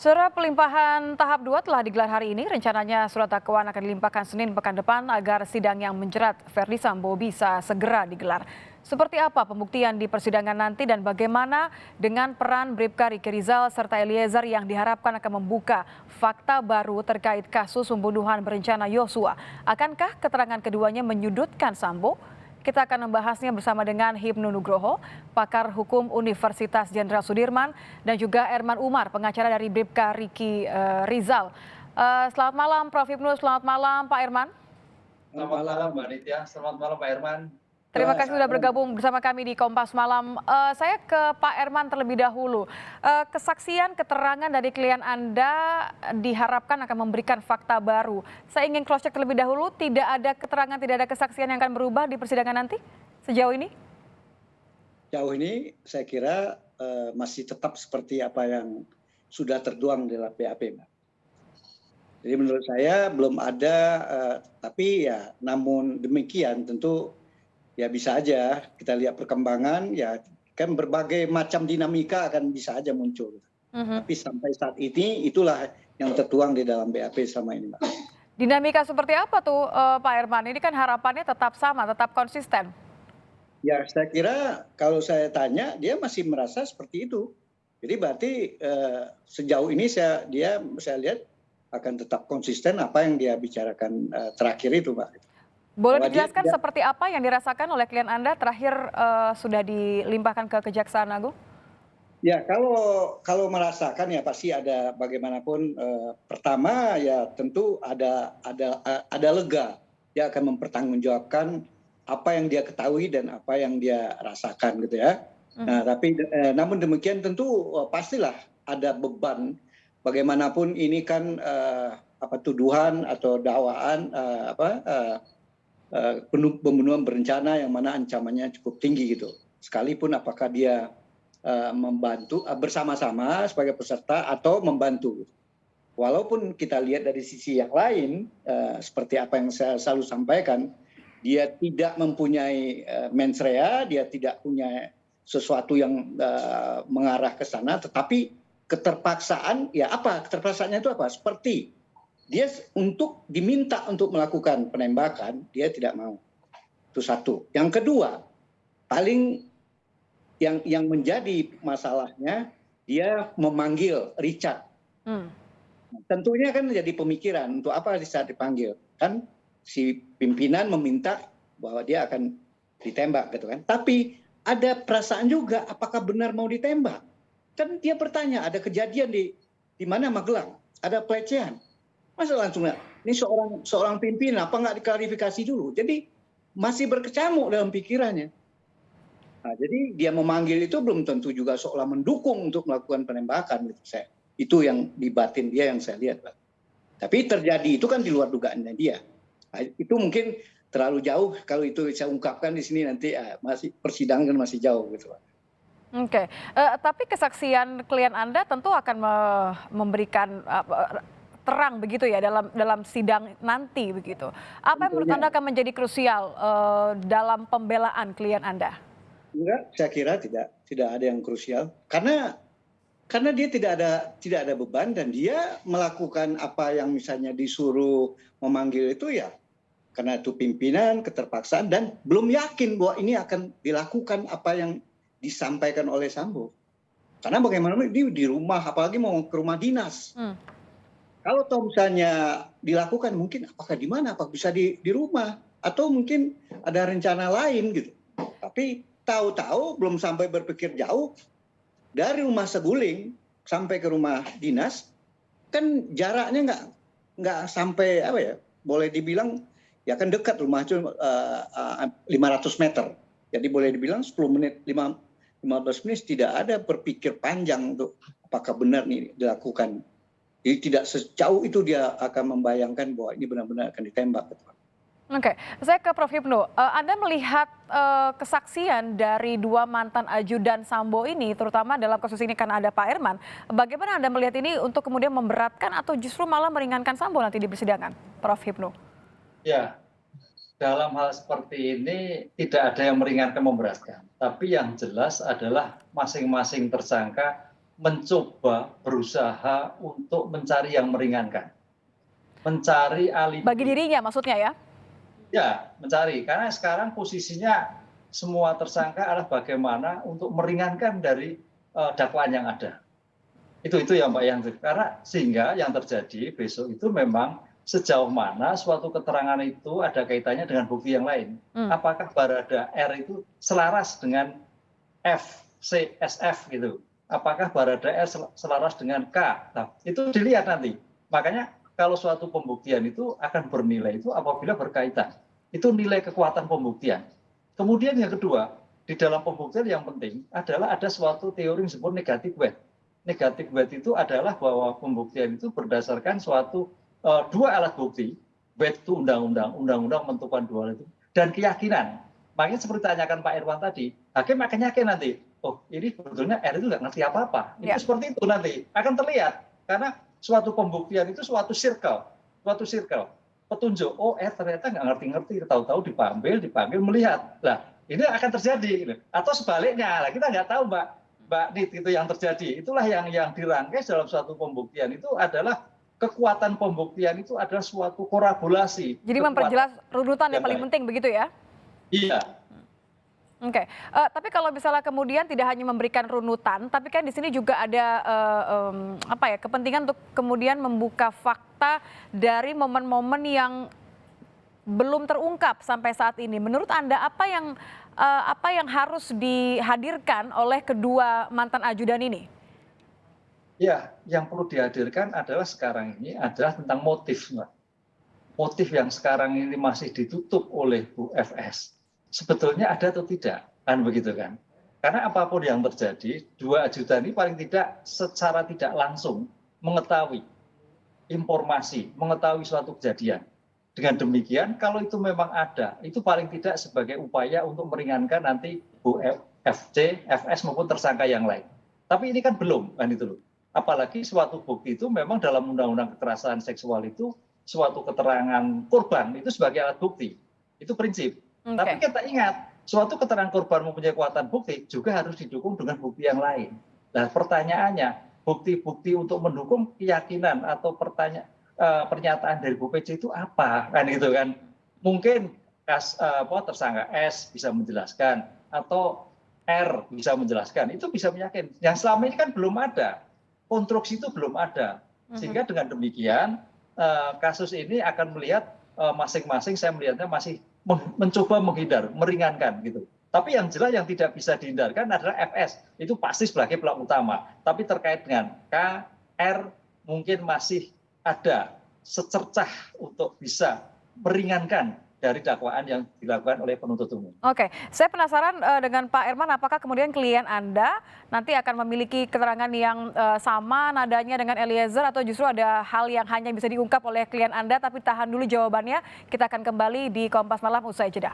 Saudara, pelimpahan tahap 2 telah digelar hari ini. Rencananya surat dakwaan akan dilimpahkan Senin pekan depan agar sidang yang menjerat Verdi Sambo bisa segera digelar. Seperti apa pembuktian di persidangan nanti dan bagaimana dengan peran Bribka Riki Rizal serta Eliezer yang diharapkan akan membuka fakta baru terkait kasus pembunuhan berencana Yosua. Akankah keterangan keduanya menyudutkan Sambo? Kita akan membahasnya bersama dengan Hipnu Nugroho, pakar hukum Universitas Jenderal Sudirman, dan juga Erman Umar, pengacara dari Bribka Riki Rizal. Selamat malam Prof. Hipnu, selamat malam Pak Erman. Selamat malam Mbak Nitya, selamat malam Pak Herman. Terima kasih sudah bergabung bersama kami di Kompas Malam. Saya ke Pak Erman terlebih dahulu. Kesaksian keterangan dari klien Anda diharapkan akan memberikan fakta baru. Saya ingin cross check terlebih dahulu, tidak ada keterangan, tidak ada kesaksian yang akan berubah di persidangan nanti sejauh ini? Sejauh ini saya kira masih tetap seperti apa yang sudah tertuang dalam BAP, Mbak. Jadi menurut saya belum ada, tapi ya namun demikian tentu ya bisa aja kita lihat perkembangan, ya kan berbagai macam dinamika akan bisa aja muncul. Tapi sampai saat ini itulah yang tertuang di dalam BAP selama ini, Mbak. Dinamika seperti apa tuh Pak Erman? Ini kan harapannya tetap sama, tetap konsisten. Ya saya kira kalau saya tanya dia masih merasa seperti itu. Jadi berarti sejauh ini saya lihat akan tetap konsisten apa yang dia bicarakan terakhir itu, Mbak. Boleh Bahwa dijelaskan seperti apa yang dirasakan oleh klien Anda terakhir sudah dilimpahkan ke Kejaksaan Agung? Ya kalau merasakan ya pasti ada bagaimanapun, pertama ya tentu ada lega, dia akan mempertanggungjawabkan apa yang dia ketahui dan apa yang dia rasakan gitu ya. Nah tapi namun demikian tentu pastilah ada beban, bagaimanapun ini kan tuduhan atau dakwaan pembunuhan berencana yang mana ancamannya cukup tinggi gitu. Sekalipun apakah dia membantu bersama-sama sebagai peserta atau membantu. Walaupun kita lihat dari sisi yang lain, seperti apa yang saya selalu sampaikan, dia tidak mempunyai mens rea, dia tidak punya sesuatu yang mengarah ke sana, tetapi keterpaksaan, ya apa? Keterpaksaannya itu apa? Seperti dia diminta untuk melakukan penembakan, dia tidak mau. Itu satu. Yang kedua, paling yang menjadi masalahnya, dia memanggil Richard. Tentunya kan jadi pemikiran, untuk apa Richard dipanggil? Kan si pimpinan meminta bahwa dia akan ditembak gitu kan. Tapi ada perasaan juga, apakah benar mau ditembak? Kan dia bertanya, ada kejadian di mana Magelang, ada pelecehan. Masa langsung ini seorang pimpinan apa nggak diklarifikasi dulu? Jadi masih berkecamuk dalam pikirannya. Nah, jadi dia memanggil itu belum tentu juga seolah mendukung untuk melakukan penembakan gitu. Itu yang di batin dia yang saya lihat, Pak. Tapi terjadi itu kan di luar dugaannya dia. Nah, itu mungkin terlalu jauh kalau itu saya ungkapkan di sini nanti masih persidangan masih jauh gitu, Pak. Oke, tapi kesaksian klien Anda tentu akan memberikan terang begitu ya dalam sidang nanti begitu. Apa yang menurut Anda akan menjadi krusial dalam pembelaan klien Anda? Enggak, saya kira tidak ada yang krusial karena dia tidak ada beban dan dia melakukan apa yang misalnya disuruh memanggil itu ya karena itu pimpinan, keterpaksaan dan belum yakin bahwa ini akan dilakukan apa yang disampaikan oleh Sambo. Karena bagaimana dia di rumah, apalagi mau ke rumah dinas. Kalau toh misalnya dilakukan mungkin apakah di mana, apakah bisa di rumah atau mungkin ada rencana lain gitu. Tapi tahu-tahu belum sampai berpikir jauh dari rumah Seguling sampai ke rumah dinas kan jaraknya nggak sampai apa ya, boleh dibilang ya kan dekat rumah itu 500 meter. Jadi boleh dibilang 10 menit 15 menit tidak ada berpikir panjang untuk apakah benar nih dilakukan. Jadi tidak sejauh itu dia akan membayangkan bahwa ini benar-benar akan ditembak. Oke, saya ke Prof. Hipnu. Anda melihat kesaksian dari dua mantan ajudan Sambo ini, terutama dalam kasus ini kan ada Pak Erman. Bagaimana Anda melihat ini untuk kemudian memberatkan atau justru malah meringankan Sambo nanti di persidangan, Prof. Hipnu? Ya, dalam hal seperti ini tidak ada yang meringankan memberatkan. Tapi yang jelas adalah masing-masing tersangka mencoba berusaha untuk mencari yang meringankan, mencari alibi. Bagi dirinya maksudnya ya? Ya, mencari. Karena sekarang posisinya semua tersangka adalah bagaimana untuk meringankan dari dakwaan yang ada. Itu yang Mbak Yang. Karena sehingga yang terjadi besok itu memang sejauh mana suatu keterangan itu ada kaitannya dengan bukti yang lain. Apakah Barada R itu selaras dengan F, C, SF gitu. Apakah Barada R selaras dengan K. Nah, itu dilihat nanti. Makanya kalau suatu pembuktian itu akan bernilai itu apabila berkaitan. Itu nilai kekuatan pembuktian. Kemudian yang kedua, di dalam pembuktian yang penting adalah ada suatu teori yang disebut negative weight. Negative weight itu adalah bahwa pembuktian itu berdasarkan suatu dua alat bukti, weight itu undang-undang menentukan dua alat itu, dan keyakinan. Makanya seperti tanyakan Pak Irwan tadi, hakim akan yakin nanti, oh ini sebetulnya R itu nggak ngerti apa-apa. Itu seperti itu nanti, akan terlihat. Karena suatu pembuktian itu suatu circle. Petunjuk, oh ternyata nggak ngerti-ngerti, tahu-tahu dipanggil melihat. Lah, ini akan terjadi. Atau sebaliknya, kita nggak tahu Mbak Nit, itu yang terjadi. Itulah yang dirangkai dalam suatu pembuktian itu adalah kekuatan pembuktian itu adalah suatu korelasi. Jadi memperjelas runutan yang paling penting begitu ya? Iya. Oke, tapi kalau misalnya kemudian tidak hanya memberikan runutan, tapi kan di sini juga ada kepentingan untuk kemudian membuka fakta dari momen-momen yang belum terungkap sampai saat ini. Menurut Anda apa yang harus dihadirkan oleh kedua mantan ajudan ini? Ya, yang perlu dihadirkan adalah sekarang ini adalah tentang motif, Mbak. Motif yang sekarang ini masih ditutup oleh Bu FS. Sebetulnya ada atau tidak, kan begitu kan? Karena apapun yang terjadi, dua ajudan ini paling tidak secara tidak langsung mengetahui informasi, mengetahui suatu kejadian. Dengan demikian, kalau itu memang ada, itu paling tidak sebagai upaya untuk meringankan nanti Bu FC, FS maupun tersangka yang lain. Tapi ini kan belum, kan itu loh. Apalagi suatu bukti itu memang dalam undang-undang kekerasan seksual itu suatu keterangan korban itu sebagai alat bukti. Itu prinsip. Tapi kita ingat, suatu keterangan korban mempunyai kekuatan bukti juga harus didukung dengan bukti yang lain. Nah, pertanyaannya, bukti-bukti untuk mendukung keyakinan atau pernyataan dari Bu PC itu apa? Kan gitu kan. Mungkin tersangka S bisa menjelaskan atau R bisa menjelaskan. Itu bisa meyakinkan. Yang selama ini kan belum ada. Konstruksi itu belum ada. Sehingga dengan demikian kasus ini akan melihat masing-masing, saya melihatnya masih mencoba menghindar, meringankan gitu. Tapi yang jelas yang tidak bisa dihindarkan adalah FS. Itu pasti sebagai pelaku utama. Tapi terkait dengan K, R mungkin masih ada secercah untuk bisa meringankan dari dakwaan yang dilakukan oleh penuntut umum. Oke, saya penasaran dengan Pak Herman, apakah kemudian klien Anda nanti akan memiliki keterangan yang sama nadanya dengan Eliezer atau justru ada hal yang hanya bisa diungkap oleh klien Anda, tapi tahan dulu jawabannya. Kita akan kembali di Kompas Malam usai jeda.